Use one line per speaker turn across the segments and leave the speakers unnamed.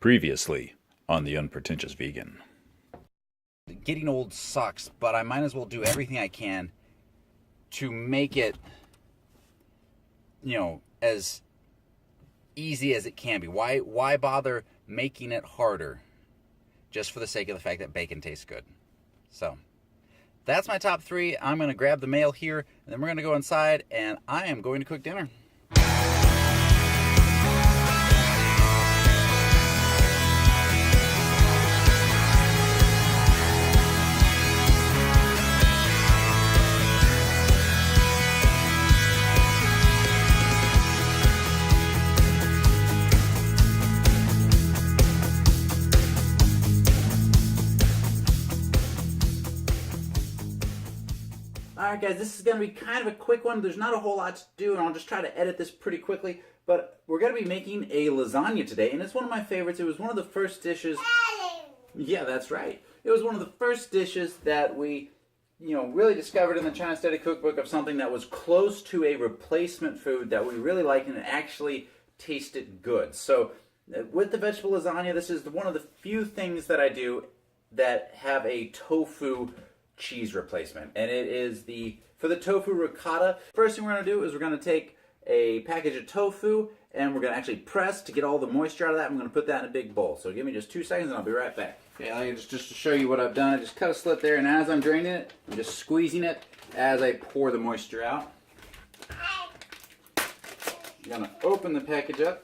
Previously on The Unpretentious Vegan.
Getting old sucks, but I might as well do everything I can to make it, as easy as it can be. Why bother making it harder just for the sake of the fact that bacon tastes good? So that's my top three. I'm going to grab the mail here, and then we're going to go inside, and I am going to cook dinner. Alright guys, this is going to be kind of a quick one. There's not a whole lot to do, and I'll just try to edit this pretty quickly. But we're going to be making a lasagna today, and it's one of my favorites. It was one of the first dishes... Yeah, that's right. It was one of the first dishes that we, really discovered in the China Study Cookbook of something that was close to a replacement food that we really liked and it actually tasted good. So with the vegetable lasagna, this is one of the few things that I do that have a tofu cheese replacement, and it is for the tofu ricotta. First thing we're going to do is we're going to take a package of tofu and we're going to actually press to get all the moisture out of that. I'm going to put that in a big bowl. So give me just 2 seconds and I'll be right back. Okay, just to show you what I've done, I just cut a slit there, and as I'm draining it, I'm just squeezing it as I pour the moisture out. I'm going to open the package up,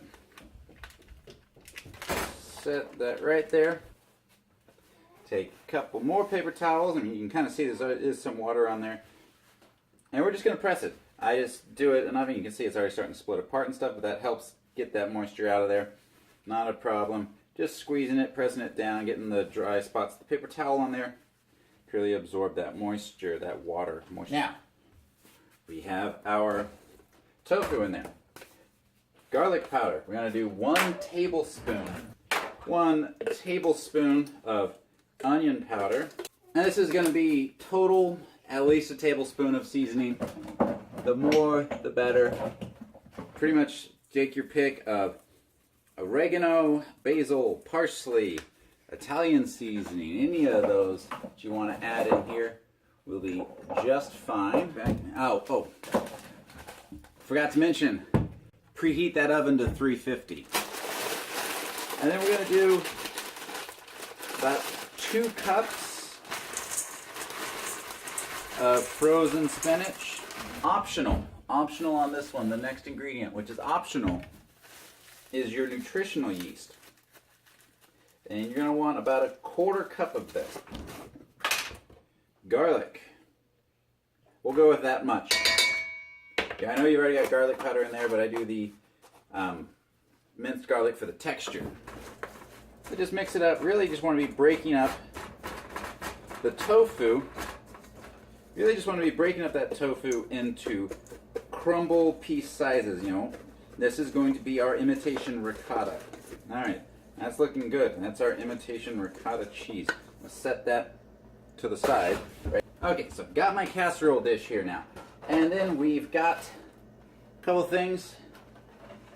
set that right there. Take a couple more paper towels. I mean, you can kind of see there is some water on there. And we're just going to press it. I just do it, and I mean, you can see it's already starting to split apart and stuff, but that helps get that moisture out of there. Not a problem. Just squeezing it, pressing it down, getting the dry spots. The paper towel on there to really absorb that moisture, that water moisture. Now, we have our tofu in there. Garlic powder. We're going to do 1 tablespoon. 1 tablespoon of onion powder, and this is going to be total at least a tablespoon of seasoning. The more the better. Pretty much take your pick of oregano, basil, parsley, Italian seasoning, any of those that you want to add in here will be just fine. Oh, forgot to mention, preheat that oven to 350. And then we're going to do about 2 cups of frozen spinach. Optional on this one, the next ingredient, which is optional, is your nutritional yeast. And you're going to want about 1/4 cup of this. Garlic. We'll go with that much. Yeah, I know you've already got garlic powder in there, but I do the minced garlic for the texture. So just mix it up. Really just want to be breaking up the tofu. Really just want to be breaking up that tofu into crumble piece sizes, This is going to be our imitation ricotta. Alright, that's looking good. That's our imitation ricotta cheese. Let's set that to the side. Okay, so I've got my casserole dish here now. And then we've got a couple things.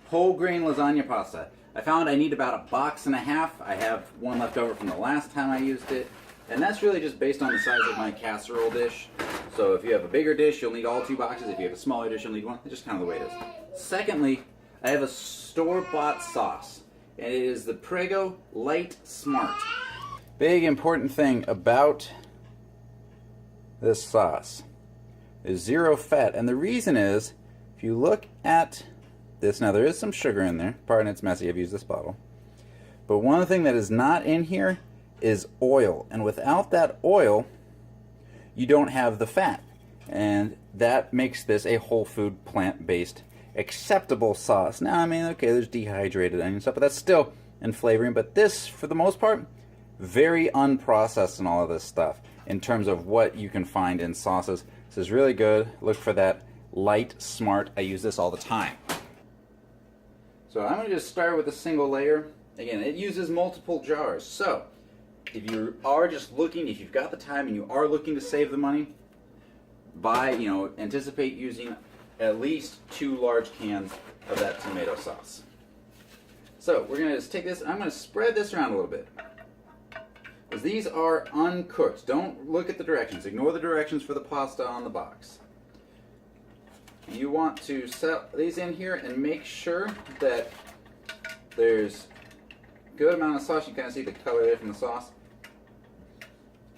Whole grain lasagna pasta. I found I need about 1.5 boxes. I have one left over from the last time I used it. And that's really just based on the size of my casserole dish. So if you have a bigger dish, you'll need all 2 boxes. If you have a smaller dish, you'll need 1. It's just kind of the way it is. Secondly, I have a store-bought sauce. And it is the Prego Light Smart. Big important thing about this sauce is 0 fat. And the reason is, if you look at this, now there is some sugar in there. Pardon, it's messy. I've used this bottle. But one thing that is not in here is oil. And without that oil, you don't have the fat. And that makes this a whole food, plant-based, acceptable sauce. Now, I mean, okay, there's dehydrated onion stuff, but that's still in flavoring. But this, for the most part, very unprocessed and all of this stuff in terms of what you can find in sauces. This is really good. Look for that Light Smart. I use this all the time. So I'm going to just start with a single layer. Again, it uses multiple jars. So if you are just looking, if you've got the time and you are looking to save the money, anticipate using at least 2 large cans of that tomato sauce. So we're gonna just take this, I'm gonna spread this around a little bit. Because these are uncooked. Don't look at the directions. Ignore the directions for the pasta on the box. You want to set these in here and make sure that there's a good amount of sauce. You kind of see the color there from the sauce.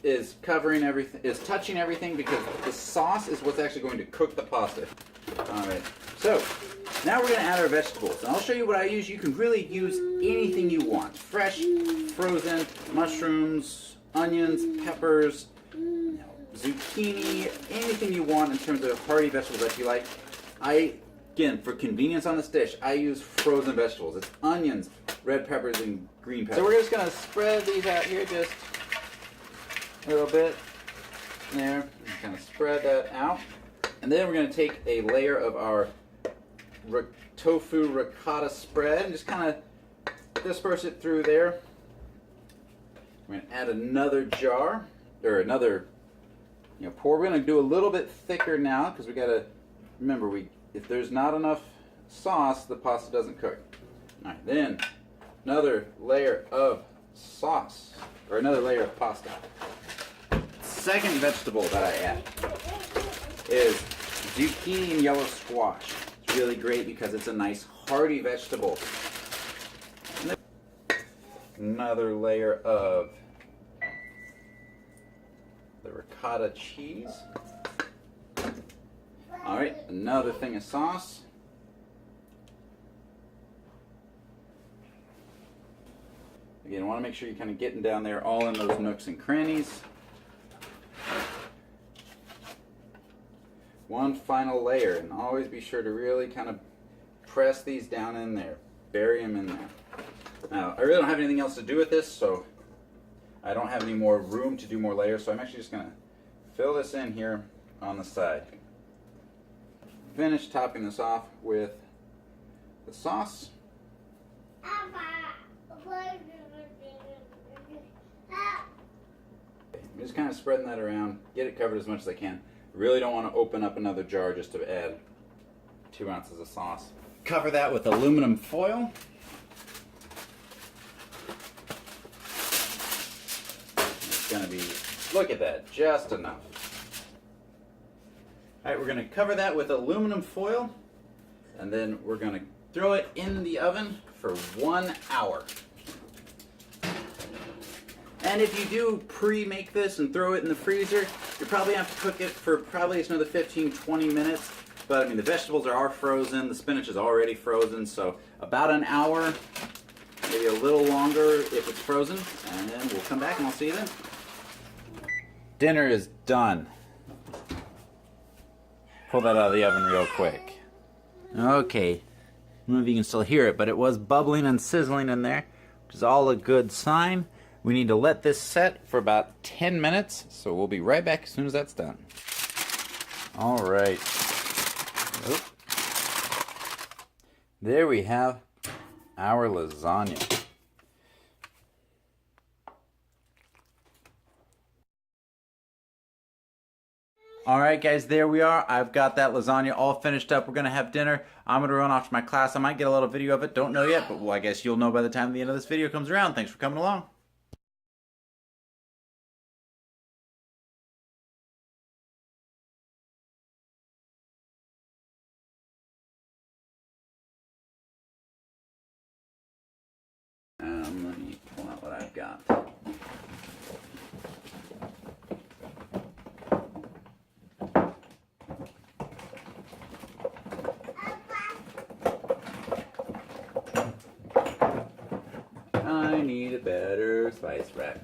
Is covering everything, is touching everything, because the sauce is what's actually going to cook the pasta. Alright, so now we're going to add our vegetables. And I'll show you what I use. You can really use anything you want. Fresh, frozen, mushrooms, onions, peppers, zucchini, anything you want in terms of hearty vegetables that you like. Again, for convenience on this dish, I use frozen vegetables. It's onions, red peppers, and green peppers. So we're just going to spread these out here just a little bit. There. Kind of spread that out. And then we're going to take a layer of our tofu ricotta spread and just kind of disperse it through there. We're going to add another jar, or another pour. We're going to do a little bit thicker now because we got to remember, if there's not enough sauce, the pasta doesn't cook. All right, then another layer of sauce, or another layer of pasta. Second vegetable that I add is zucchini and yellow squash. It's really great because it's a nice hearty vegetable. Another layer of the ricotta cheese. All right, another thing of sauce. Again, I want to make sure you're kind of getting down there all in those nooks and crannies. One final layer, and always be sure to really kind of press these down in there. Bury them in there. Now, I really don't have anything else to do with this, so I don't have any more room to do more layers, so I'm actually just going to fill this in here on the side. Finish topping this off with the sauce. I'm just kind of spreading that around, get it covered as much as I can. Really don't want to open up another jar just to add 2 ounces of sauce. Cover that with aluminum foil. It's going to be, look at that, just enough. Alright, we're going to cover that with aluminum foil, and then we're going to throw it in the oven for 1 hour. And if you do pre-make this and throw it in the freezer, you probably have to cook it for probably another 15-20 minutes. But I mean, the vegetables are frozen, the spinach is already frozen, so about an hour, maybe a little longer if it's frozen. And then we'll come back and I'll see you then. Dinner is done. Pull that out of the oven real quick. Okay, I don't know if you can still hear it, but it was bubbling and sizzling in there, which is all a good sign. We need to let this set for about 10 minutes, so we'll be right back as soon as that's done. All right. Oop. There we have our lasagna. All right, guys, there we are. I've got that lasagna all finished up. We're going to have dinner. I'm going to run off to my class. I might get a little video of it. Don't know yet, but well, I guess you'll know by the time the end of this video comes around. Thanks for coming along. Let me pull out what I've got. I need a better spice rack.